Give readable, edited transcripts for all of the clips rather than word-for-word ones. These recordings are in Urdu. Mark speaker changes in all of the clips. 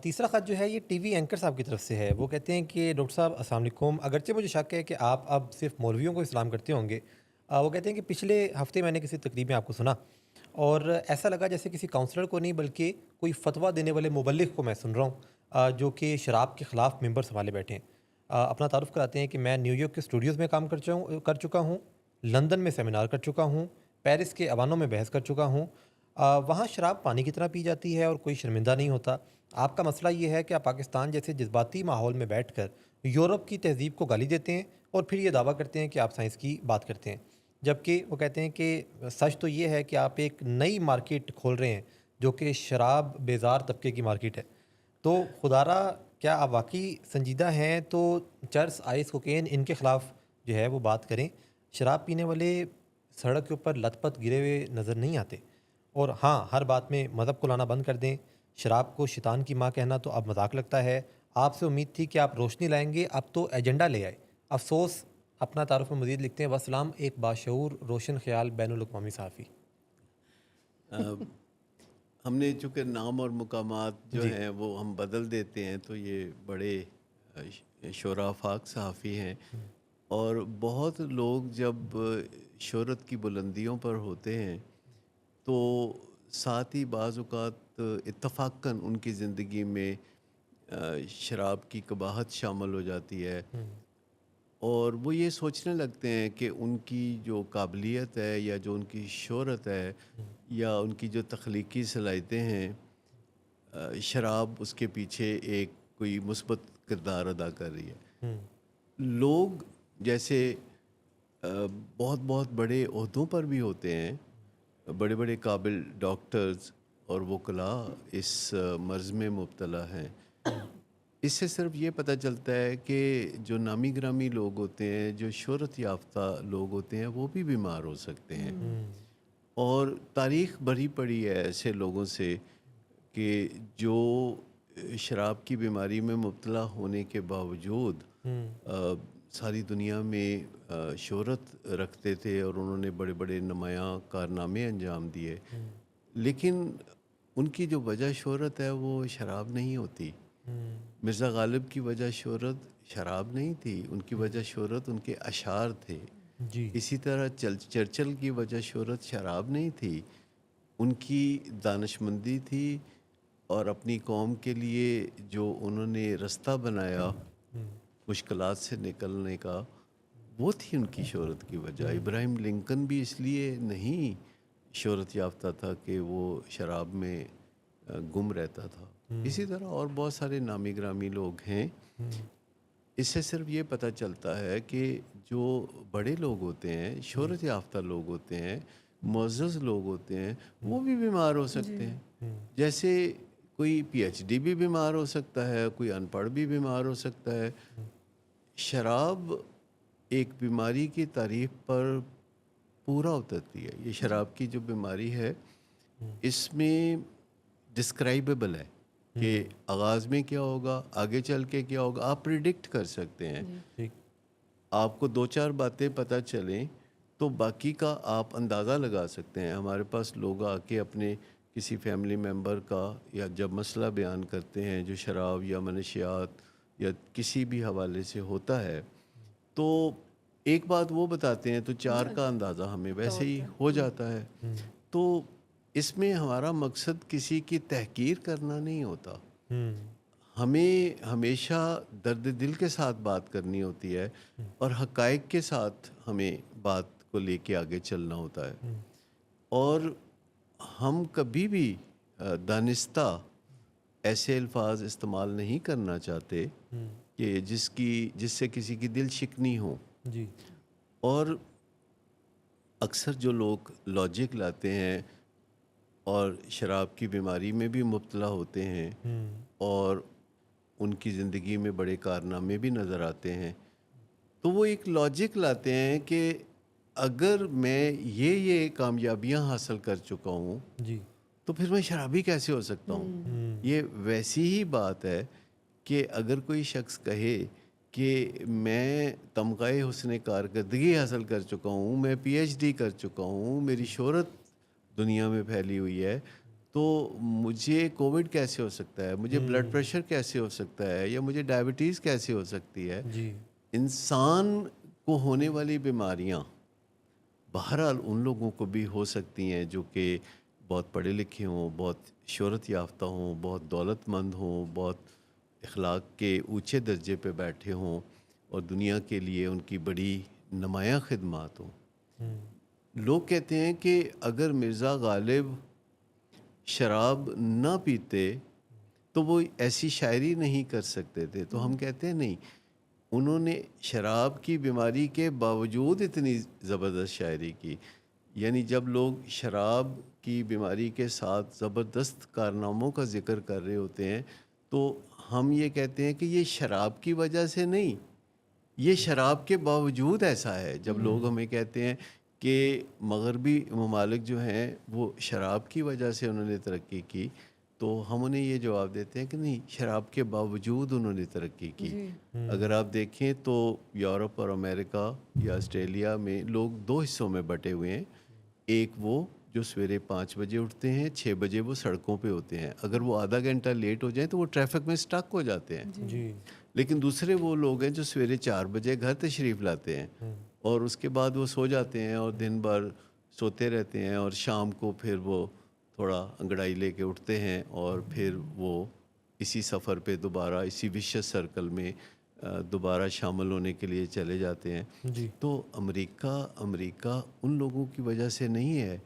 Speaker 1: تیسرا خط جو ہے یہ ٹی وی اینکر صاحب کی طرف سے ہے. وہ کہتے ہیں کہ ڈاکٹر صاحب السلام علیکم، اگرچہ مجھے شک ہے کہ آپ اب صرف مولویوں کو اسلام کرتے ہوں گے. وہ کہتے ہیں کہ پچھلے ہفتے میں نے کسی تقریب میں آپ کو سنا اور ایسا لگا جیسے کسی کاؤنسلر کو نہیں بلکہ کوئی فتویٰ دینے والے مبلغ کو میں سن رہا ہوں، جو کہ شراب کے خلاف ممبر سنبھالے بیٹھے ہیں. اپنا تعارف کراتے ہیں کہ میں نیو یارک کے اسٹوڈیوز میں کام کر چکا ہوں، لندن میں سیمینار کر چکا ہوں، پیرس کے ایوانوں میں بحث کر چکا ہوں. وہاں شراب پانی کی طرح پی جاتی ہے اور کوئی شرمندہ نہیں ہوتا. آپ کا مسئلہ یہ ہے کہ آپ پاکستان جیسے جذباتی ماحول میں بیٹھ کر یورپ کی تہذیب کو گالی دیتے ہیں اور پھر یہ دعویٰ کرتے ہیں کہ آپ سائنس کی بات کرتے ہیں. جبکہ وہ کہتے ہیں کہ سچ تو یہ ہے کہ آپ ایک نئی مارکیٹ کھول رہے ہیں جو کہ شراب بیزار طبقے کی مارکیٹ ہے. تو خدارہ کیا آپ واقعی سنجیدہ ہیں تو چرس، آئس، کوکین ان کے خلاف جو ہے وہ بات کریں. شراب پینے والے سڑک کے اوپر لت پت گرے ہوئے نظر نہیں آتے. اور ہاں، ہر بات میں مذہب کو لانا بند کر دیں. شراب کو شیطان کی ماں کہنا تو اب مذاق لگتا ہے. آپ سے امید تھی کہ آپ روشنی لائیں گے، اب تو ایجنڈا لے آئے. افسوس. اپنا تعارف میں مزید لکھتے ہیں وسلام، ایک باشعور روشن خیال بین الاقوامی صحافی.
Speaker 2: ہم نے چونکہ نام اور مقامات جو
Speaker 1: جی
Speaker 2: ہیں وہ ہم بدل دیتے ہیں، تو یہ بڑے شعراء آفاق صحافی ہیں، اور بہت لوگ جب شہرت کی بلندیوں پر ہوتے ہیں تو ساتھ ہی بعض اوقات اتفاقاً ان کی زندگی میں شراب کی قباحت شامل ہو جاتی ہے، اور وہ یہ سوچنے لگتے ہیں کہ ان کی جو قابلیت ہے یا جو ان کی شہرت ہے یا ان کی جو تخلیقی صلاحیتیں ہیں، شراب اس کے پیچھے ایک کوئی مثبت کردار ادا کر رہی ہے. لوگ جیسے بہت بہت بڑے عہدوں پر بھی ہوتے ہیں، بڑے بڑے قابل ڈاکٹرز اور وکلاء اس مرض میں مبتلا ہیں. اس سے صرف یہ پتہ چلتا ہے کہ جو نامی گرامی لوگ ہوتے ہیں، جو شہرت یافتہ لوگ ہوتے ہیں، وہ بھی بیمار ہو سکتے ہیں. اور تاریخ بھری پڑی ہے ایسے لوگوں سے کہ جو شراب کی بیماری میں مبتلا ہونے کے باوجود ساری دنیا میں شہرت رکھتے تھے اور انہوں نے بڑے بڑے نمایاں کارنامے انجام دیے، لیکن ان کی جو وجہ شہرت ہے وہ شراب نہیں ہوتی. مرزا غالب کی وجہ شہرت شراب نہیں تھی، ان کی وجہ شہرت ان کے اشعار تھے.
Speaker 1: جی
Speaker 2: اسی طرح چرچل کی وجہ شہرت شراب نہیں تھی، ان کی دانشمندی تھی، اور اپنی قوم کے لیے جو انہوں نے رستہ بنایا مشکلات سے نکلنے کا، وہ تھی ان کی شہرت کی وجہ. ابراہیم لنکن بھی اس لیے نہیں شہرت یافتہ تھا کہ وہ شراب میں گم رہتا تھا. اسی طرح اور بہت سارے نامی گرامی لوگ ہیں. اس سے صرف یہ پتہ چلتا ہے کہ جو بڑے لوگ ہوتے ہیں، شہرت یافتہ لوگ ہوتے ہیں، معزز لوگ ہوتے ہیں، وہ بھی بیمار ہو سکتے ہیں. جیسے کوئی پی ایچ ڈی بھی بیمار ہو سکتا ہے، کوئی ان پڑھ بھی بیمار ہو سکتا ہے. شراب ایک بیماری کی تعریف پر پورا اترتی ہے. یہ شراب کی جو بیماری ہے اس میں ڈسکرائبیبل ہے کہ آغاز میں کیا ہوگا، آگے چل کے کیا ہوگا، آپ پریڈکٹ کر سکتے ہیں.
Speaker 1: ٹھیک.
Speaker 2: آپ کو دو چار باتیں پتہ چلیں تو باقی کا آپ اندازہ لگا سکتے ہیں. ہمارے پاس لوگ آ کے اپنے کسی فیملی ممبر کا یا جب مسئلہ بیان کرتے ہیں جو شراب یا منشیات یا کسی بھی حوالے سے ہوتا ہے، تو ایک بات وہ بتاتے ہیں تو چار کا اندازہ ہمیں ویسے ہی ہو جاتا ہے. تو اس میں ہمارا مقصد کسی کی تحقیر کرنا نہیں ہوتا، ہمیں ہمیشہ درد دل کے ساتھ بات کرنی ہوتی ہے اور حقائق کے ساتھ ہمیں بات کو لے کے آگے چلنا ہوتا ہے. اور ہم کبھی بھی دانستہ ایسے الفاظ استعمال نہیں کرنا چاہتے کہ جس سے کسی کی دل شکنی ہو.
Speaker 1: جی
Speaker 2: اور اکثر جو لوگ لاجک لاتے ہیں اور شراب کی بیماری میں بھی مبتلا ہوتے ہیں اور ان کی زندگی میں بڑے کارنامے بھی نظر آتے ہیں، تو وہ ایک لاجک لاتے ہیں کہ اگر میں یہ کامیابیاں حاصل کر چکا ہوں
Speaker 1: جی
Speaker 2: تو پھر میں شرابی کیسے ہو سکتا ہوں. یہ ویسی ہی بات ہے کہ اگر کوئی شخص کہے کہ میں تمغہ حسن کارکردگی حاصل کر چکا ہوں، میں پی ایچ ڈی کر چکا ہوں، میری شہرت دنیا میں پھیلی ہوئی ہے، تو مجھے کووڈ کیسے ہو سکتا ہے، مجھے بلڈ پریشر کیسے ہو سکتا ہے، یا مجھے ڈائبٹیز کیسے ہو سکتی ہے.
Speaker 1: جی
Speaker 2: انسان کو ہونے والی بیماریاں بہرحال ان لوگوں کو بھی ہو سکتی ہیں جو کہ بہت پڑھے لکھے ہوں، بہت شہرت یافتہ ہوں، بہت دولت مند ہوں، بہت اخلاق کے اونچے درجے پہ بیٹھے ہوں، اور دنیا کے لیے ان کی بڑی نمایاں خدمات ہوں. لوگ کہتے ہیں کہ اگر مرزا غالب شراب نہ پیتے تو وہ ایسی شاعری نہیں کر سکتے تھے. تو ہم کہتے ہیں نہیں، انہوں نے شراب کی بیماری کے باوجود اتنی زبردست شاعری کی. یعنی جب لوگ شراب کی بیماری کے ساتھ زبردست کارناموں کا ذکر کر رہے ہوتے ہیں تو ہم یہ کہتے ہیں کہ یہ شراب کی وجہ سے نہیں، یہ شراب کے باوجود ایسا ہے. جب لوگ ہمیں کہتے ہیں کہ مغربی ممالک جو ہیں وہ شراب کی وجہ سے انہوں نے ترقی کی، تو ہم انہیں یہ جواب دیتے ہیں کہ نہیں، شراب کے باوجود انہوں نے ترقی کی. اگر آپ دیکھیں تو یورپ اور امریکہ یا آسٹریلیا میں لوگ دو حصوں میں بٹے ہوئے ہیں. ایک وہ جو سویرے 5 بجے اٹھتے ہیں، 6 بجے وہ سڑکوں پہ ہوتے ہیں، اگر وہ آدھا گھنٹہ لیٹ ہو جائیں تو وہ ٹریفک میں سٹک ہو جاتے ہیں.
Speaker 1: جی
Speaker 2: لیکن دوسرے وہ لوگ ہیں جو سویرے 4 بجے گھر تشریف لاتے ہیں اور اس کے بعد وہ سو جاتے ہیں اور دن بھر سوتے رہتے ہیں، اور شام کو پھر وہ تھوڑا انگڑائی لے کے اٹھتے ہیں اور پھر وہ اسی سفر پہ دوبارہ اسی وشس سرکل میں دوبارہ شامل ہونے کے لیے چلے جاتے ہیں.
Speaker 1: جی
Speaker 2: تو امریکہ ان لوگوں کی وجہ سے نہیں ہے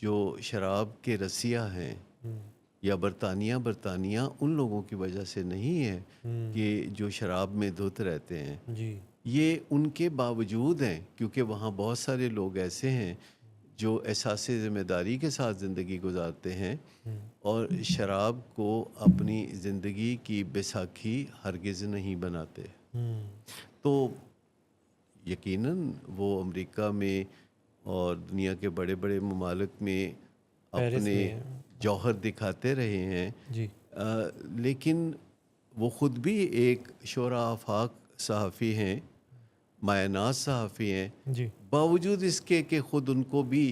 Speaker 2: جو شراب کے رسیہ ہیں، یا برطانیہ ان لوگوں کی وجہ سے نہیں ہے کہ جو شراب میں دھت رہتے ہیں.
Speaker 1: جی
Speaker 2: یہ ان کے باوجود ہیں، کیونکہ وہاں بہت سارے لوگ ایسے ہیں جو احساس ذمہ داری کے ساتھ زندگی گزارتے ہیں اور شراب کو اپنی زندگی کی بیساکھی ہرگز نہیں بناتے. تو یقیناً وہ امریکہ میں اور دنیا کے بڑے بڑے ممالک میں
Speaker 1: پیرس
Speaker 2: اپنے
Speaker 1: میں
Speaker 2: جوہر دکھاتے رہے ہیں،
Speaker 1: جی
Speaker 2: لیکن وہ خود بھی ایک شعراء آفاق صحافی ہیں، مایہ ناز صحافی ہیں،
Speaker 1: جی
Speaker 2: باوجود اس کے کہ خود ان کو بھی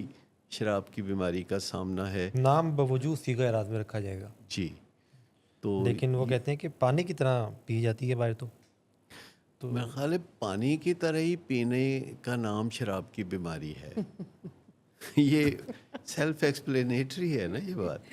Speaker 2: شراب کی بیماری کا سامنا ہے.
Speaker 1: نام بوجود صیغہ اعراض میں رکھا جائے گا،
Speaker 2: جی تو
Speaker 1: لیکن وہ کہتے ہیں کہ پانی کی طرح پی جاتی ہے باہر. تو
Speaker 2: میرا خیال ہے پانی کی طرح ہی پینے کا نام شراب کی بیماری ہے. یہ سیلف ایکسپلینیٹری ہے نا یہ بات.